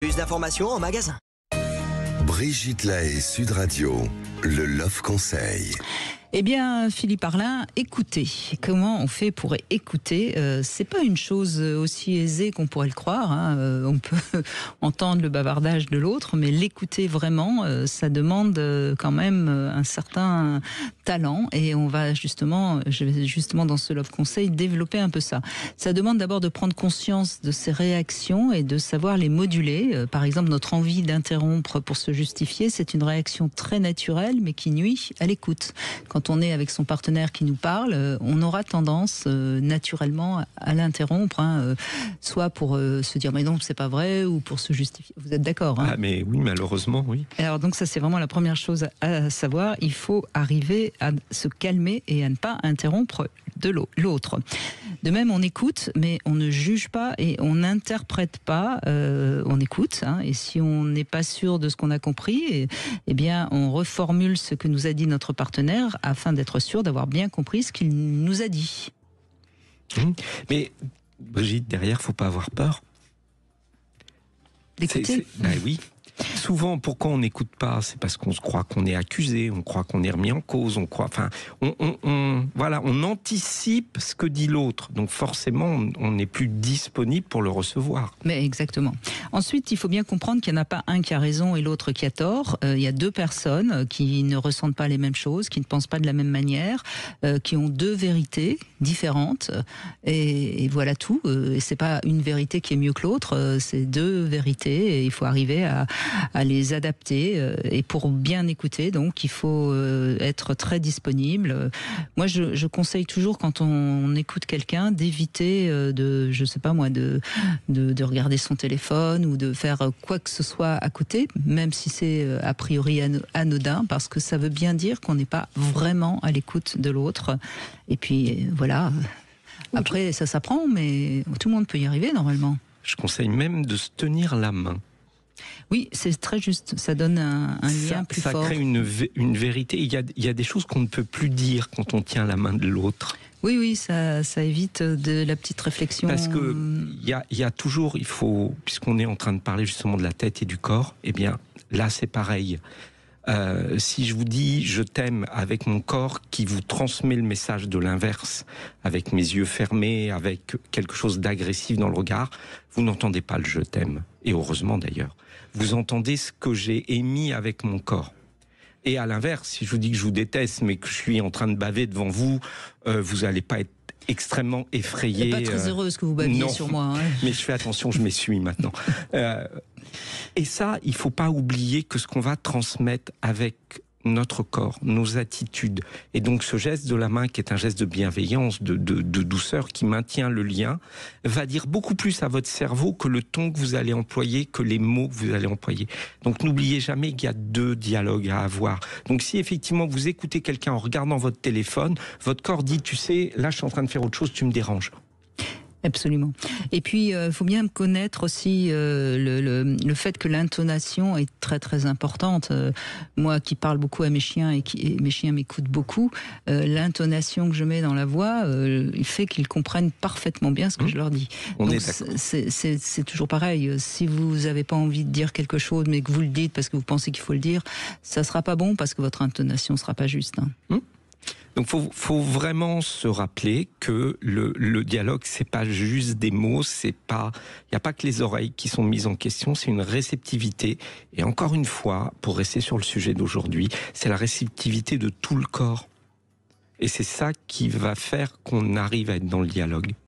Plus d'informations en magasin. Brigitte Lahaie, Sud Radio, le Love Conseil. Eh bien, Philippe Arlin, écoutez. Comment on fait pour écouter ? C'est pas une chose aussi aisée qu'on pourrait le croire. On peut entendre le bavardage de l'autre, mais l'écouter vraiment, ça demande quand même un certain talent. Et on va je vais justement dans ce Love Conseil développer un peu ça. Ça demande d'abord de prendre conscience de ses réactions et de savoir les moduler. Par exemple, notre envie d'interrompre pour se justifier, c'est une réaction très naturelle, mais qui nuit à l'écoute. Quand on est avec son partenaire qui nous parle, on aura tendance naturellement à l'interrompre, soit pour se dire mais non, c'est pas vrai, ou pour se justifier. Vous êtes d'accord ? Ah mais oui, malheureusement, oui. Alors donc ça, c'est vraiment la première chose à savoir. Il faut arriver à se calmer et à ne pas interrompre de l'autre. De même, on écoute, mais on ne juge pas et on n'interprète pas. On écoute, et si on n'est pas sûr de ce qu'on a compris, eh bien, on reformule ce que nous a dit notre partenaire afin d'être sûr d'avoir bien compris ce qu'il nous a dit. Mais Brigitte, derrière, faut pas avoir peur. D'écouter ? Oui. Souvent, pourquoi on n'écoute pas ? C'est parce qu'on se croit qu'on est accusé, on croit qu'on est remis en cause, on anticipe ce que dit l'autre. Donc forcément, on n'est plus disponible pour le recevoir. Mais exactement. Ensuite, il faut bien comprendre qu'il n'y en a pas un qui a raison et l'autre qui a tort. Il y a deux personnes qui ne ressentent pas les mêmes choses, qui ne pensent pas de la même manière, qui ont deux vérités différentes. Et voilà tout. Et c'est pas une vérité qui est mieux que l'autre. C'est deux vérités et il faut arriver à les adapter. Et pour bien écouter, donc, il faut être très disponible. Moi, je conseille toujours, quand on écoute quelqu'un, d'éviter de regarder son téléphone ou de faire quoi que ce soit à côté, même si c'est a priori anodin, parce que ça veut bien dire qu'on n'est pas vraiment à l'écoute de l'autre. Et puis, voilà. Après, ça s'apprend, mais tout le monde peut y arriver, normalement. Je conseille même de se tenir la main. Oui, c'est très juste. Ça donne un lien plus fort. Ça crée une vérité. Il y a des choses qu'on ne peut plus dire quand on tient la main de l'autre. Oui, ça évite de la petite réflexion. Parce que il y a toujours, puisqu'on est en train de parler justement de la tête et du corps, eh bien là c'est pareil. Si je vous dis je t'aime avec mon corps qui vous transmet le message de l'inverse, avec mes yeux fermés, avec quelque chose d'agressif dans le regard, vous n'entendez pas le je t'aime. Et heureusement d'ailleurs. Vous entendez ce que j'ai émis avec mon corps. Et à l'inverse, si je vous dis que je vous déteste, mais que je suis en train de baver devant vous, vous n'allez pas être extrêmement effrayé. Pas très heureuse que vous baviez sur moi. Mais je fais attention, je m'essuie maintenant. Et ça, il ne faut pas oublier que ce qu'on va transmettre avec notre corps, nos attitudes, et donc ce geste de la main qui est un geste de bienveillance, de douceur, qui maintient le lien, va dire beaucoup plus à votre cerveau que le ton que vous allez employer, que les mots que vous allez employer. Donc n'oubliez jamais qu'il y a deux dialogues à avoir. Donc si effectivement vous écoutez quelqu'un en regardant votre téléphone, votre corps dit, tu sais, là je suis en train de faire autre chose, tu me déranges. Absolument. Et puis, il faut bien connaître aussi le fait que l'intonation est très très importante. Moi qui parle beaucoup à mes chiens et mes chiens m'écoutent beaucoup, l'intonation que je mets dans la voix, il fait qu'ils comprennent parfaitement bien ce que je leur dis. Donc, c'est toujours pareil. Si vous n'avez pas envie de dire quelque chose, mais que vous le dites parce que vous pensez qu'il faut le dire, ça sera pas bon parce que votre intonation sera pas juste. Donc faut vraiment se rappeler que le dialogue, c'est pas juste des mots, il n'y a pas que les oreilles qui sont mises en question, c'est une réceptivité. Et encore une fois, pour rester sur le sujet d'aujourd'hui, c'est la réceptivité de tout le corps. Et c'est ça qui va faire qu'on arrive à être dans le dialogue.